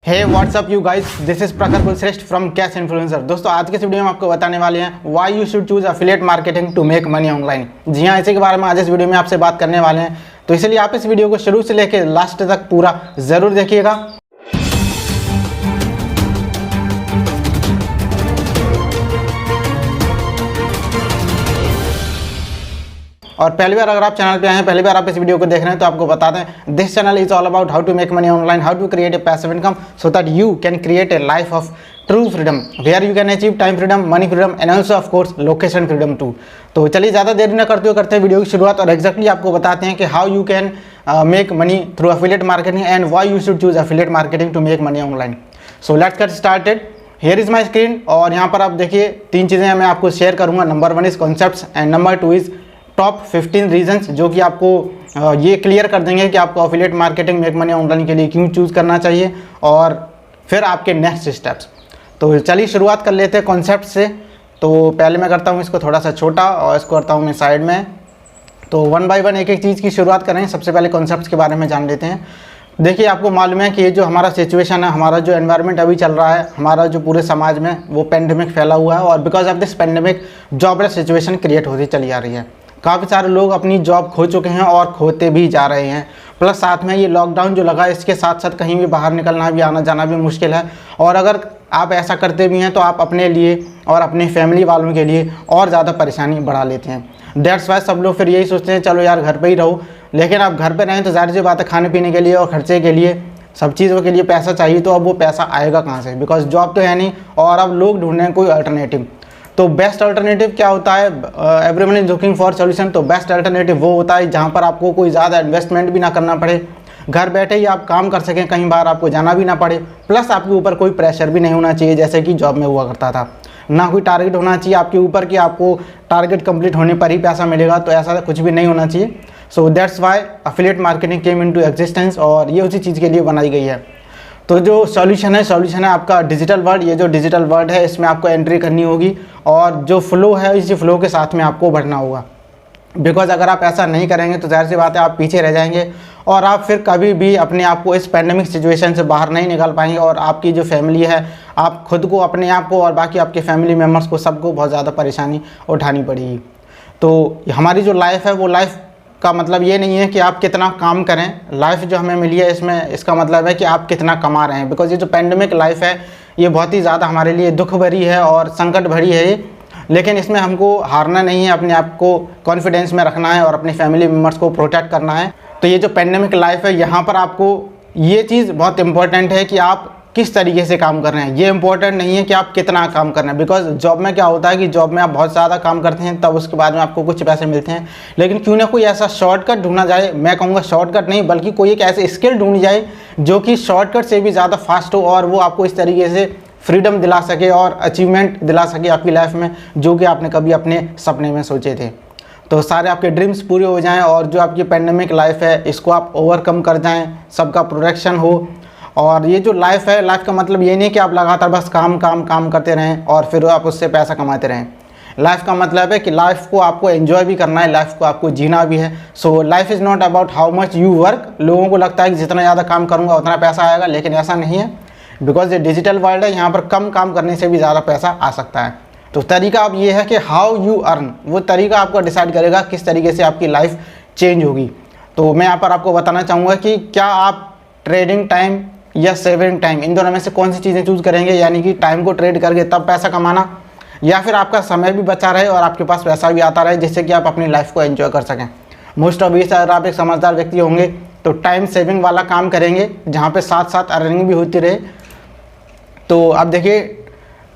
Hey what's up you guys, this is Prakhar Kulshreshtha from cash influencer. दोस्तों आज के इस वीडियो में आपको बताने वाले हैं why you should choose affiliate marketing to make money online. जी हाँ, इसी के बारे में आज इस वीडियो में आपसे बात करने वाले हैं, तो इसलिए आप इस वीडियो को शुरू से लेकर लास्ट तक पूरा जरूर देखिएगा। और पहली बार अगर आप चैनल पे आए हैं, पहली बार आप इस वीडियो को देख रहे हैं, तो आपको बता दें this channel is all about how to make money online, how to create a passive income so that you can create a life of true freedom where you can achieve time freedom, money freedom and also of course location freedom too. तो चलिए ज़्यादा देर न करते हैं video की शुरुआत और exactly आपको बताते हैं कि how you can make money through affiliate marketing and why you should choose affiliate marketing to make money online. So let's get started. Here is my screen और यहाँ पर आप देखिए तीन चीज़ें मैं आपको शेयर करूँगा। Number 1 is concepts and number 2 is top 15 reasons जो कि आपको ये क्लियर कर देंगे कि आपको affiliate marketing make money online के लिए क्यों चूज़ करना चाहिए और फिर आपके नेक्स्ट स्टेप्स। तो चलिए शुरुआत कर लेते हैं कॉन्सेप्ट से। तो पहले मैं करता हूँ इसको थोड़ा सा छोटा और इसको करता हूँ मैं साइड में। तो वन बाय वन एक एक चीज़ की शुरुआत करें। सबसे पहले कॉन्सेप्ट्स के बारे में जान लेते हैं। देखिए, आपको मालूम है कि ये जो हमारा सिचुएशन है, हमारा जो एनवायरनमेंट अभी चल रहा है, हमारा जो पूरे समाज में वो पेंडेमिक फैला हुआ है और because of this pandemic jobless situation create होती चली आ रही है। काफ़ी सारे लोग अपनी जॉब खो चुके हैं और खोते भी जा रहे हैं। प्लस साथ में ये लॉकडाउन जो लगा, इसके साथ साथ कहीं भी बाहर निकलना भी, आना जाना भी मुश्किल है। और अगर आप ऐसा करते भी हैं तो आप अपने लिए और अपने फैमिली वालों के लिए और ज़्यादा परेशानी बढ़ा लेते हैं। दैट्स वाई सब लोग फिर यही सोचते हैं चलो यार घर पे ही रहो। लेकिन आप घर पे रहें तो जाहिर सी बात है खाने पीने के लिए और खर्चे के लिए, सब चीज़ों के लिए पैसा चाहिए। तो अब वो पैसा आएगा कहाँ से? बिकॉज जॉब तो है नहीं और अब लोग ढूंढ रहे हैं कोई अल्टरनेटिव। तो बेस्ट अल्टरनेटिव क्या होता है? Everyone is looking for solution. तो बेस्ट अल्टरनेटिव वो होता है जहाँ पर आपको कोई ज़्यादा इन्वेस्टमेंट भी ना करना पड़े, घर बैठे ही आप काम कर सकें, कहीं बाहर आपको जाना भी ना पड़े, प्लस आपके ऊपर कोई प्रेशर भी नहीं होना चाहिए जैसे कि जॉब में हुआ करता था। ना कोई टारगेट होना चाहिए आपके ऊपर कि आपको टारगेट कंप्लीट होने पर ही पैसा मिलेगा, तो ऐसा कुछ भी नहीं होना चाहिए। So that's why affiliate marketing came into existence और ये उसी चीज़ के लिए बनाई गई है। तो जो सॉल्यूशन है आपका डिजिटल वर्ल्ड। ये जो डिजिटल वर्ल्ड है इसमें आपको एंट्री करनी होगी और जो फ्लो है इसी फ्लो के साथ में आपको बढ़ना होगा। बिकॉज अगर आप ऐसा नहीं करेंगे तो जाहिर सी बात है आप पीछे रह जाएंगे और आप फिर कभी भी अपने आप को इस पैंडेमिक सिचुएशन से बाहर नहीं निकाल पाएंगे और आपकी जो फैमिली है, आप खुद को, अपने आप को और बाकी आपके फैमिली मेम्बर्स को, सबको बहुत ज़्यादा परेशानी उठानी पड़ेगी। तो हमारी जो लाइफ है वो लाइफ का मतलब ये नहीं है कि आप कितना काम करें। लाइफ जो हमें मिली है इसमें इसका मतलब है कि आप कितना कमा रहे हैं। बिकॉज ये जो पेंडेमिक लाइफ है ये बहुत ही ज़्यादा हमारे लिए दुख भरी है और संकट भरी है ये, लेकिन इसमें हमको हारना नहीं है, अपने आप को कॉन्फिडेंस में रखना है और अपनी फैमिली मेम्बर्स को प्रोटेक्ट करना है। तो ये जो पेंडेमिक लाइफ है यहाँ पर आपको ये चीज़ बहुत इंपॉर्टेंट है कि आप किस तरीके से काम कर रहे हैं। ये इंपॉर्टेंट नहीं है कि आप कितना काम कर रहे हैं। बिकॉज जॉब में क्या होता है कि जॉब में आप बहुत ज़्यादा काम करते हैं तब उसके बाद में आपको कुछ पैसे मिलते हैं, लेकिन क्यों ना कोई ऐसा शॉर्टकट ढूंढा जाए। मैं कहूँगा शॉर्टकट नहीं बल्कि कोई एक ऐसे स्किल ढूंढी जाए जो कि शॉर्टकट से भी ज़्यादा फास्ट हो और वो आपको इस तरीके से फ्रीडम दिला सके और अचीवमेंट दिला सके आपकी लाइफ में जो कि आपने कभी अपने सपने में सोचे थे। तो सारे आपके ड्रीम्स पूरे हो जाएं और जो आपकी पेंडेमिक लाइफ है इसको आप ओवरकम कर जाएं, सबका प्रोटेक्शन हो। और ये जो लाइफ है, लाइफ का मतलब ये नहीं कि आप लगातार बस काम काम काम करते रहें और फिर आप उससे पैसा कमाते रहें। लाइफ का मतलब है कि लाइफ को आपको एंजॉय भी करना है, लाइफ को आपको जीना भी है। So life is not about how much you work. लोगों को लगता है कि जितना ज़्यादा काम करूँगा उतना पैसा आएगा, लेकिन ऐसा नहीं है। बिकॉज ये डिजिटल वर्ल्ड है, यहाँ पर कम काम करने से भी ज़्यादा पैसा आ सकता है। तो तरीका अब ये है कि हाउ यू अर्न, वो तरीका आपको डिसाइड करेगा किस तरीके से आपकी लाइफ चेंज होगी। तो मैं यहाँ पर आपको बताना चाहूँगा कि क्या आप ट्रेडिंग टाइम या सेविंग टाइम, इन दोनों में से कौन सी चीज़ें चूज़ करेंगे। यानी कि टाइम को ट्रेड करके तब पैसा कमाना, या फिर आपका समय भी बचा रहे और आपके पास पैसा भी आता रहे जिससे कि आप अपनी लाइफ को एंजॉय कर सकें। मोस्ट ऑब्वियस अगर आप एक समझदार व्यक्ति होंगे तो टाइम सेविंग वाला काम करेंगे जहाँ पे साथ साथ अर्निंग भी होती रहे। तो अब देखिए,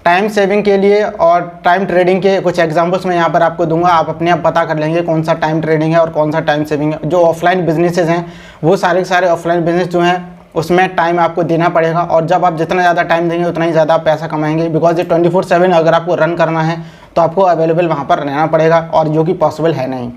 टाइम सेविंग के लिए और टाइम ट्रेडिंग के कुछ एग्जांपल्स मैं यहाँ पर आपको दूंगा। आप अपने आप पता कर लेंगे कौन सा टाइम ट्रेडिंग है और कौन सा टाइम सेविंग है। जो ऑफलाइन बिजनेसेस हैं वो सारे ऑफलाइन बिजनेस जो हैं उसमें टाइम आपको देना पड़ेगा और जब आप जितना ज़्यादा टाइम देंगे उतना ही ज़्यादा आप पैसा कमाएंगे। बिकॉज ये 24/7 अगर आपको रन करना है तो आपको अवेलेबल वहाँ पर रहना पड़ेगा और जो कि पॉसिबल है नहीं।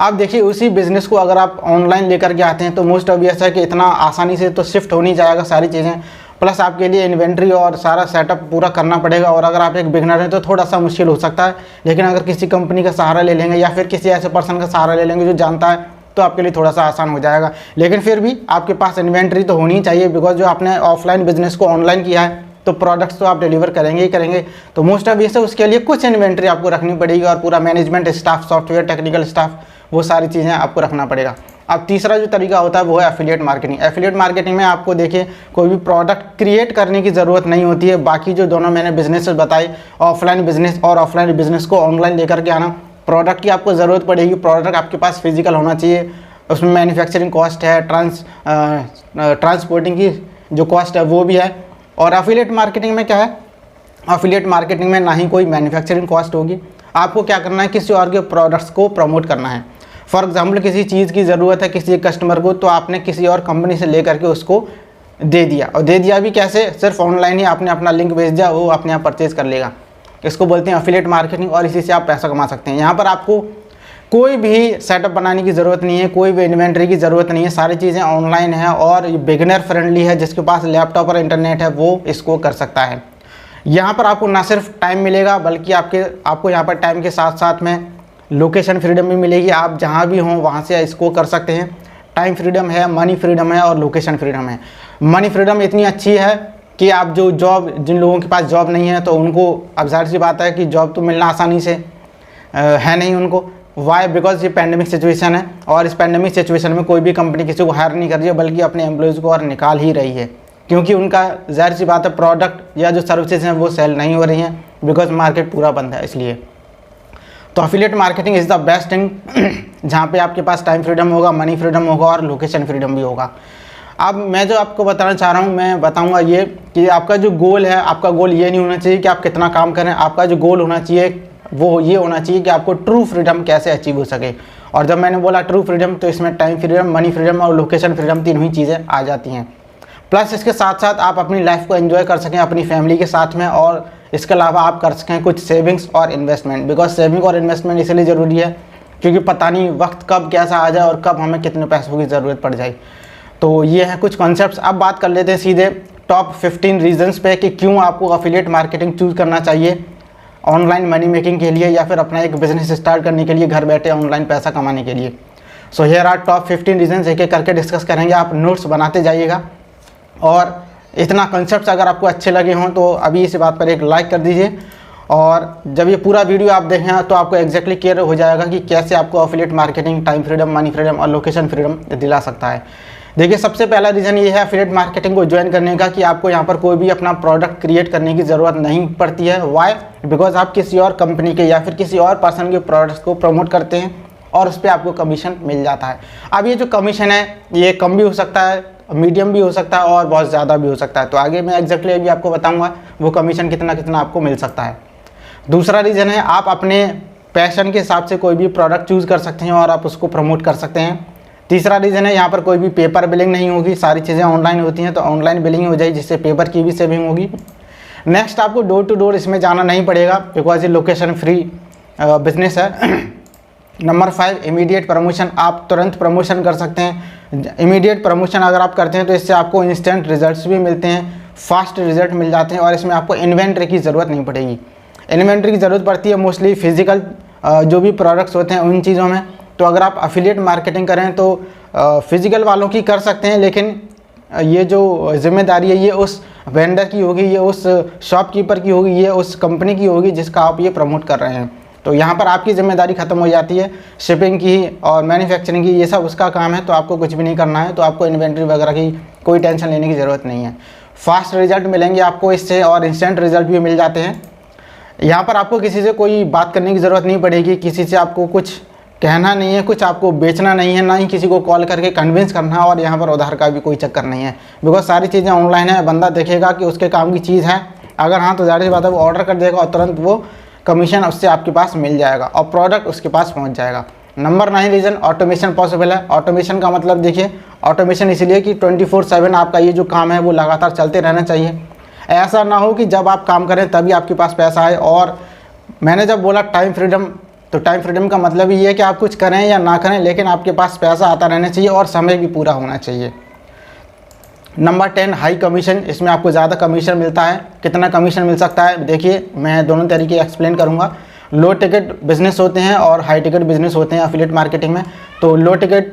आप देखिए, उसी बिज़नेस को अगर आप ऑनलाइन लेकर के आते हैं तो मोस्ट ऑब्वियस है कि इतना आसानी से तो शिफ्ट हो नहीं जाएगा सारी चीज़ें। प्लस आपके लिए इन्वेंट्री और सारा सेटअप पूरा करना पड़ेगा और अगर आप एक बिगनर हैं तो थोड़ा सा मुश्किल हो सकता है। लेकिन अगर किसी कंपनी का सहारा ले लेंगे या फिर किसी ऐसे पर्सन का सहारा ले लेंगे जो जानता है तो आपके लिए थोड़ा सा आसान हो जाएगा। लेकिन फिर भी आपके पास इन्वेंट्री तो होनी चाहिए, बिकॉज जो आपने ऑफलाइन बिजनेस को ऑनलाइन किया है तो प्रोडक्ट्स तो आप डिलीवर करेंगे ही करेंगे। तो मोस्ट ऑफ ये से उसके लिए कुछ इन्वेंट्री आपको रखनी पड़ेगी और पूरा management staff, software technical staff, वो सारी चीज़ें आपको रखना पड़ेगा। अब तीसरा जो तरीका होता है वो है एफिलिएट मार्केटिंग। एफिलिएट मार्केटिंग में आपको देखिए कोई भी प्रोडक्ट क्रिएट करने की ज़रूरत नहीं होती है। बाकी जो दोनों मैंने बिजनेस बताए, ऑफलाइन बिजनेस और ऑफलाइन बिजनेस को ऑनलाइन लेकर के आना, प्रोडक्ट की आपको ज़रूरत पड़ेगी, प्रोडक्ट आपके पास फिजिकल होना चाहिए, उसमें मैन्युफैक्चरिंग कॉस्ट है, ट्रांसपोर्टिंग की जो कॉस्ट है वो भी है। और एफिलिएट मार्केटिंग में क्या है, एफिलिएट मार्केटिंग में ना ही कोई मैन्युफैक्चरिंग कॉस्ट होगी। आपको क्या करना है, किसी और के प्रोडक्ट्स को प्रमोट करना है। फॉर एग्जांपल किसी चीज़ की ज़रूरत है किसी कस्टमर को, तो आपने किसी और कंपनी से लेकर के उसको दे दिया, और दे दिया भी कैसे, सिर्फ ऑनलाइन ही आपने अपना लिंक भेज दिया, वो अपने आप परचेज़ कर लेगा। इसको बोलते हैं एफिलिएट मार्केटिंग, और इसी से आप पैसा कमा सकते हैं। यहाँ पर आपको कोई भी सेटअप बनाने की ज़रूरत नहीं है, कोई भी इन्वेंट्री की ज़रूरत नहीं है, सारी चीज़ें ऑनलाइन है और बिगिनर फ्रेंडली है। जिसके पास लैपटॉप और इंटरनेट है वो इसको कर सकता है। यहाँ पर आपको ना सिर्फ टाइम मिलेगा, बल्कि आपको यहाँ पर टाइम के साथ साथ में लोकेशन फ्रीडम भी मिलेगी। आप जहाँ भी हों वहाँ से इसको कर सकते हैं। टाइम फ्रीडम है, मनी फ्रीडम है और लोकेशन फ्रीडम है। मनी फ्रीडम इतनी अच्छी है कि आप जो जॉब, जिन लोगों के पास जॉब नहीं है तो उनको, अब जाहिर सी बात है कि जॉब तो मिलना आसानी से है नहीं उनको। वाई, बिकॉज ये पैंडेमिक सिचुएशन है, और इस पैंडेमिक सिचुएशन में कोई भी कंपनी किसी को हायर नहीं कर रही है, बल्कि अपने एम्प्लॉयज़ को और निकाल ही रही है, क्योंकि उनका जाहिर सी बात है प्रोडक्ट या जो सर्विसेज हैं वो सेल नहीं हो रही हैं, बिकॉज मार्केट पूरा बंद है। इसलिए तो affiliate marketing is the best thing, जहाँ पे आपके पास टाइम फ्रीडम होगा, मनी फ्रीडम होगा और लोकेशन फ्रीडम भी होगा। अब मैं जो आपको बताना चाह रहा हूँ, मैं बताऊँगा ये कि आपका जो गोल है, आपका गोल ये नहीं होना चाहिए कि आप कितना काम करें। आपका जो गोल होना चाहिए वो ये होना चाहिए कि आपको ट्रू फ्रीडम कैसे अचीव हो सके। और जब मैंने बोला ट्रू फ्रीडम, तो इसमें टाइम फ्रीडम, मनी फ्रीडम और लोकेशन फ्रीडम, तीनों ही चीज़ें आ जाती हैं। प्लस इसके साथ साथ आप अपनी लाइफ को एंजॉय कर सकें अपनी फैमिली के साथ में, और इसके अलावा आप कर सकें कुछ सेविंग्स और इन्वेस्टमेंट। बिकॉज सेविंग और इन्वेस्टमेंट इसलिए ज़रूरी है क्योंकि पता नहीं वक्त कब कैसा आ जाए और कब हमें कितने पैसों की ज़रूरत पड़ जाए। तो ये हैं कुछ कॉन्सेप्ट्स। अब बात कर लेते हैं सीधे टॉप 15 रीजंस पे कि क्यों आपको एफिलिएट मार्केटिंग चूज़ करना चाहिए ऑनलाइन मनी मेकिंग के लिए, या फिर अपना एक बिजनेस स्टार्ट करने के लिए, घर बैठे ऑनलाइन पैसा कमाने के लिए। So here are top 15 reasons, एक एक करके डिस्कस करेंगे। आप नोट्स बनाते जाइएगा, और इतना कॉन्सेप्ट्स अगर आपको अच्छे लगे हों तो अभी इस बात पर एक लाइक कर दीजिए। और जब ये पूरा वीडियो आप देखें तो आपको एग्जैक्टली क्लियर हो जाएगा कि कैसे आपको affiliate marketing time freedom, money freedom और लोकेशन फ्रीडम दिला सकता है। देखिए, सबसे पहला रीज़न ये है एफिलिएट मार्केटिंग को ज्वाइन करने का कि आपको यहाँ पर कोई भी अपना प्रोडक्ट क्रिएट करने की ज़रूरत नहीं पड़ती है। वाई? बिकॉज आप किसी और कंपनी के या फिर किसी और पर्सन के प्रोडक्ट्स को प्रमोट करते हैं और उस पर आपको कमीशन मिल जाता है। अब ये जो कमीशन है ये कम भी हो सकता है, मीडियम भी हो सकता है और बहुत ज़्यादा भी हो सकता है। तो आगे मैं एग्जैक्टली अभी आपको बताऊँगा वो कमीशन कितना कितना आपको मिल सकता है। दूसरा रीज़न है आप अपने पैशन के हिसाब से कोई भी प्रोडक्ट चूज़ कर सकते हैं और आप उसको प्रमोट कर सकते हैं। तीसरा रीज़न है यहाँ पर कोई भी पेपर बिलिंग नहीं होगी, सारी चीज़ें ऑनलाइन होती हैं, तो ऑनलाइन बिलिंग हो जाएगी जिससे पेपर की भी सेविंग होगी। नेक्स्ट, आपको डोर टू डोर इसमें जाना नहीं पड़ेगा बिकॉज ये लोकेशन फ्री बिजनेस है। Number 5, immediate promotion. आप तुरंत प्रमोशन कर सकते हैं। इमीडिएट प्रमोशन अगर आप करते हैं तो इससे आपको इंस्टेंट रिजल्ट्स भी मिलते हैं, फास्ट रिजल्ट मिल जाते हैं, और इसमें आपको इन्वेंट्री की ज़रूरत नहीं पड़ेगी। इन्वेंट्री की ज़रूरत पड़ती है मोस्टली फिजिकल जो भी प्रोडक्ट्स होते हैं उन चीज़ों में। तो अगर आप एफिलिएट मार्केटिंग करें तो फिजिकल वालों की कर सकते हैं, लेकिन ये जो जिम्मेदारी है ये उस वेंडर की होगी, ये उस शॉपकीपर की होगी, ये उस कंपनी की होगी जिसका आप ये प्रमोट कर रहे हैं। तो यहाँ पर आपकी जिम्मेदारी ख़त्म हो जाती है। शिपिंग की और मैन्युफैक्चरिंग की ये सब उसका काम है, तो आपको कुछ भी नहीं करना है। तो आपको इन्वेंट्री वगैरह की कोई टेंशन लेने की ज़रूरत नहीं है। फास्ट रिजल्ट मिलेंगे आपको इससे, और इंस्टेंट रिजल्ट भी मिल जाते हैं। यहाँ पर आपको किसी से कोई बात करने की ज़रूरत नहीं पड़ेगी, किसी से आपको कुछ कहना नहीं है, कुछ आपको बेचना नहीं है, ना ही किसी को कॉल करके कन्विंस करना है, और यहाँ पर उधार का भी कोई चक्कर नहीं है बिकॉज सारी चीज़ें ऑनलाइन है। बंदा देखेगा कि उसके काम की चीज़ है, अगर हाँ तो ज़ाहिर सी बात है वो ऑर्डर कर देगा और तुरंत वो कमीशन उससे आपके पास मिल जाएगा और प्रोडक्ट उसके पास पहुँच जाएगा। नंबर 9 रीज़न, ऑटोमेशन पॉसिबल है। ऑटोमेशन का मतलब देखिए, ऑटोमेशन इसलिए कि 24/7 आपका ये जो काम है वो लगातार चलते रहना चाहिए। ऐसा ना हो कि जब आप काम करें तभी आपके पास पैसा आए। और मैंने जब बोला टाइम फ्रीडम, तो टाइम फ्रीडम का मतलब ये है कि आप कुछ करें या ना करें, लेकिन आपके पास पैसा आता रहना चाहिए और समय भी पूरा होना चाहिए। Number 10, high commission. इसमें आपको ज़्यादा कमीशन मिलता है। कितना कमीशन मिल सकता है देखिए, मैं दोनों तरीके एक्सप्लेन करूँगा। लो टिकट बिजनेस होते हैं और हाई टिकट बिजनेस होते हैं एफिलिएट मार्केटिंग में। तो लो टिकट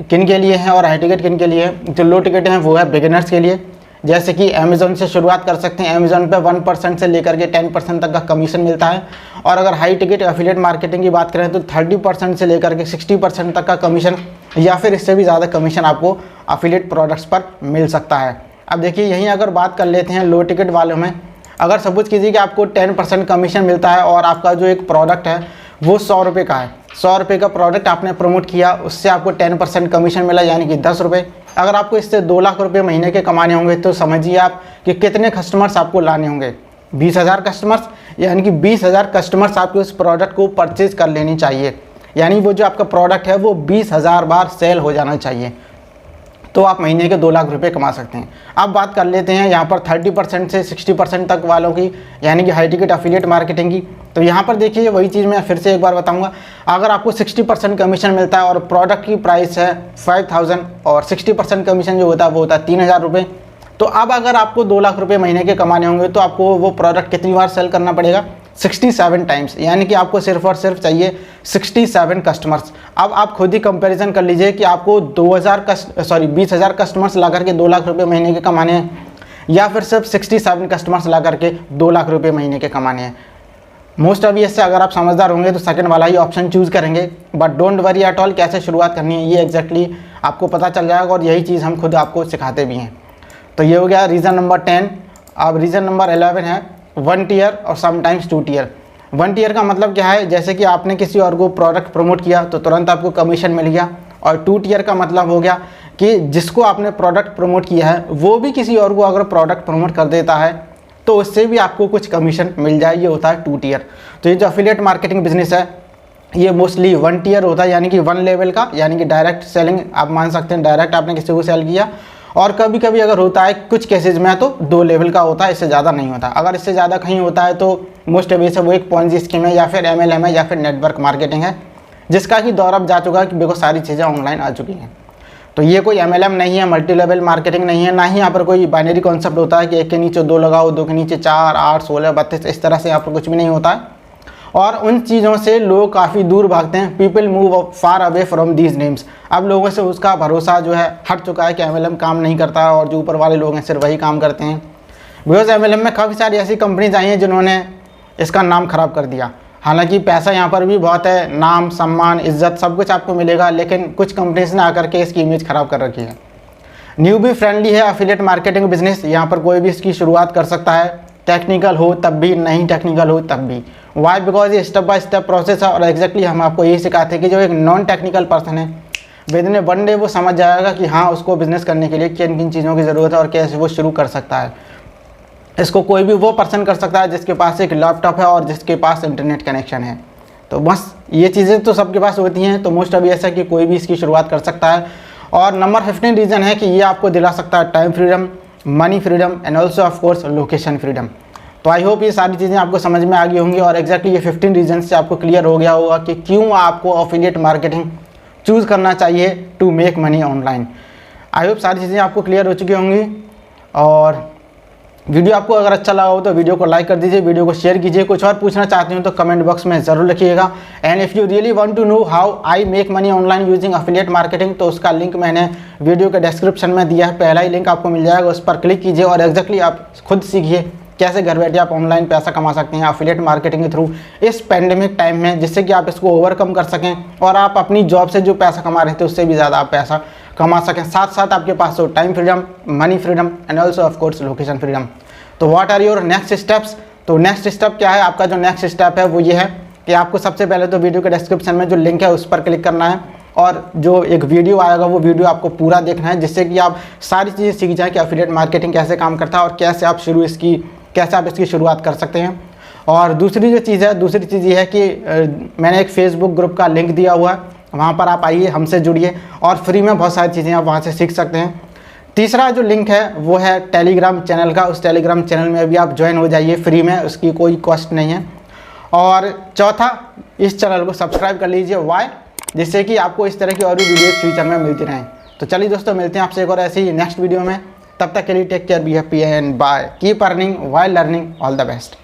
किन के लिए है और हाई टिकट किन के लिए है। जो लो टिकट हैं वो है बिगिनर्स के लिए, जैसे कि अमेज़ॉन से शुरुआत कर सकते हैं। अमेज़ॉन पे 1% से लेकर के 10% तक का कमीशन मिलता है। और अगर हाई टिकट एफिलिएट मार्केटिंग की बात करें तो 30% से लेकर के 60% तक का कमीशन या फिर इससे भी ज़्यादा कमीशन आपको एफिलिएट प्रोडक्ट्स पर मिल सकता है। अब देखिए यहीं अगर बात कर लेते हैं लो टिकट वालों में, अगर सपोज कीजिए कि आपको 10% कमीशन मिलता है और आपका जो एक प्रोडक्ट है वो 100 रुपये का है, 100 रुपये का प्रोडक्ट आपने प्रमोट किया, उससे आपको 10% कमीशन मिला यानी कि 10 रुपये। अगर आपको इससे 2 लाख रुपये महीने के कमाने होंगे तो समझिए आप कि कितने कस्टमर्स आपको लाने होंगे, 20,000 कस्टमर्स, यानी कि 20,000 कस्टमर्स आपको उस प्रोडक्ट को परचेज कर लेनी चाहिए। यानी वो जो आपका प्रोडक्ट है वो 20,000 बार सेल हो जाना चाहिए, तो आप महीने के 2 लाख रुपए कमा सकते हैं। अब बात कर लेते हैं यहाँ पर 30% से 60% तक वालों की, यानी कि हाई टिकट एफिलिएट मार्केटिंग की। तो यहाँ पर देखिए वही चीज़ मैं फिर से एक बार बताऊँगा, अगर आपको 60% कमीशन मिलता है और प्रोडक्ट की प्राइस है 5,000 और 60% कमीशन जो होता है वो होता है 3,000 रुपये, तो अब अगर आपको 2 लाख रुपये महीने के कमाने होंगे तो आपको वो प्रोडक्ट कितनी बार सेल करना पड़ेगा, 67 टाइम्स, यानी कि आपको सिर्फ और सिर्फ चाहिए 67 कस्टमर्स। अब आप खुद ही कंपैरिजन कर लीजिए कि आपको 20,000 कस्टमर्स ला करके 2 लाख रुपये महीने के कमाने हैं या फिर सिर्फ 67 कस्टमर्स ला करके 2 लाख रुपये महीने के कमाने हैं। मोस्ट ऑब्वियस से अगर आप समझदार होंगे तो सेकंड वाला ही ऑप्शन चूज़ करेंगे, but don't worry at all, कैसे शुरुआत करनी है ये एग्जैक्टली आपको पता चल जाएगा और यही चीज़ हम खुद आपको सिखाते भी हैं। तो ये हो गया रीज़न नंबर 10। अब रीज़न नंबर 11 है 1 टियर और समटाइम्स 2 टियर। 1 टियर का मतलब क्या है, जैसे कि आपने किसी और को प्रोडक्ट प्रमोट किया तो तुरंत आपको कमीशन मिल गया, और 2 टियर का मतलब हो गया कि जिसको आपने प्रोडक्ट प्रमोट किया है वो भी किसी और को अगर प्रोडक्ट प्रमोट कर देता है तो उससे भी आपको कुछ कमीशन मिल जाए, ये होता है 2 टियर। तो ये जो एफिलिएट मार्केटिंग बिजनेस है ये मोस्टली 1 टियर होता है, यानी कि 1 लेवल का, यानी कि डायरेक्ट सेलिंग आप मान सकते हैं, डायरेक्ट आपने किसी को सेल किया। और कभी कभी अगर होता है कुछ केसेज में तो 2 लेवल का होता है, इससे ज़्यादा नहीं होता। अगर इससे ज़्यादा कहीं होता है तो मोस्ट ऑब्वियस है वो एक पॉन्जी स्कीम है या फिर MLM है या फिर नेटवर्क मार्केटिंग है, जिसका कि दौर अब जा चुका है कि देखो सारी चीज़ें ऑनलाइन आ चुकी हैं। तो ये कोई MLM नहीं है, मल्टी लेवल मार्केटिंग नहीं है, ना ही यहाँ पर कोई बाइनरी कॉन्सेप्ट होता है कि 1 के नीचे 2 लगाओ, 2 के नीचे 4, 8, 16, 32, इस तरह से यहाँ पर कुछ भी नहीं होता है। और उन चीज़ों से लोग काफ़ी दूर भागते हैं। People move far away from these names. अब लोगों से उसका भरोसा जो है हट चुका है कि MLM काम नहीं करता है और जो ऊपर वाले लोग हैं सिर्फ वही काम करते हैं। बिकॉज MLM में काफ़ी सारी ऐसी कंपनीज आई हैं जिन्होंने इसका नाम ख़राब कर दिया। हालांकि पैसा यहाँ पर भी बहुत है, नाम, सम्मान, इज्जत सब कुछ आपको मिलेगा, लेकिन कुछ कंपनीज ने आकर के इसकी इमेज ख़राब कर रखी है। न्यू भी फ्रेंडली है एफिलिएट मार्केटिंग बिजनेस, यहाँ पर कोई भी इसकी शुरुआत कर सकता है, टेक्निकल हो तब भी, नहीं टेक्निकल हो तब भी। वाई? बिकॉज ये स्टेप बाय स्टेप प्रोसेस है और एग्जैक्टली हम आपको यही सिखाते हैं कि जो एक नॉन टेक्निकल पर्सन है विदिन ए 1 डे वो समझ जाएगा कि हाँ उसको बिजनेस करने के लिए किन किन चीज़ों की ज़रूरत है और कैसे वो शुरू कर सकता है। इसको कोई भी वो पर्सन कर सकता है जिसके पास एक लैपटॉप है और जिसके पास इंटरनेट कनेक्शन है। तो बस ये चीज़ें तो सबके पास होती हैं, तो मोस्ट ऑब्वियस है कि कोई भी इसकी शुरुआत कर सकता है। और नंबर 15 रीज़न है कि ये आपको दिला सकता है time freedom, money freedom and also of course location freedom. तो आई होप ये सारी चीज़ें आपको समझ में आ गई होंगी और एग्जैक्टली ये 15 रीजन से आपको क्लियर हो गया होगा कि क्यों आपको एफिलिएट मार्केटिंग चूज़ करना चाहिए to make money online. I hope सारी चीज़ें आपको क्लियर हो चुकी होंगी। और वीडियो आपको अगर अच्छा लगा हो तो वीडियो को लाइक कर दीजिए, वीडियो को शेयर कीजिए। कुछ और पूछना चाहते हो तो कमेंट बॉक्स में ज़रूर लिखिएगा। And if you really want to know how I make money online using affiliate marketing तो उसका लिंक मैंने वीडियो के डिस्क्रिप्शन में दिया है, पहला ही लिंक आपको मिल जाएगा, उस पर क्लिक कीजिए और एग्जैक्टली आप खुद सीखिए कैसे घर बैठे आप ऑनलाइन पैसा कमा सकते हैं एफिलिएट मार्केटिंग के थ्रू इस पेंडेमिक टाइम में, जिससे कि आप इसको ओवरकम कर सकें और आप अपनी जॉब से जो पैसा कमा रहे थे उससे भी ज़्यादा आप पैसा कमा सकें। साथ साथ आपके पास हो time freedom, money freedom and also of course location freedom. तो what are your next steps? तो नेक्स्ट स्टेप क्या है? आपका जो नेक्स्ट स्टेप है वो ये है कि आपको सबसे पहले तो वीडियो के डिस्क्रिप्शन में जो लिंक है उस पर क्लिक करना है और जो एक वीडियो आएगा वो वीडियो आपको पूरा देखना है, जिससे कि आप सारी चीज़ें सीख जाएं कि एफिलिएट मार्केटिंग कैसे काम करता है और कैसे आप इसकी शुरुआत कर सकते हैं। और दूसरी जो चीज़ है, दूसरी चीज़ ये है कि मैंने एक फेसबुक ग्रुप का लिंक दिया हुआ है, वहाँ पर आप आइए, हमसे जुड़िए और फ्री में बहुत सारी चीज़ें आप वहाँ से सीख सकते हैं। तीसरा जो लिंक है वो है टेलीग्राम चैनल का, उस टेलीग्राम चैनल में भी आप ज्वाइन हो जाइए फ्री में, उसकी कोई कॉस्ट नहीं है। और चौथा, इस चैनल को सब्सक्राइब कर लीजिए। वाई? जिससे कि आपको इस तरह की और भी वीडियो फ्यूचर में मिलती रहें। तो चलिए दोस्तों, मिलते हैं आपसे एक और ऐसी ही नेक्स्ट वीडियो में। तब तक के लिए take care, be happy and bye, keep earning while learning, all the best.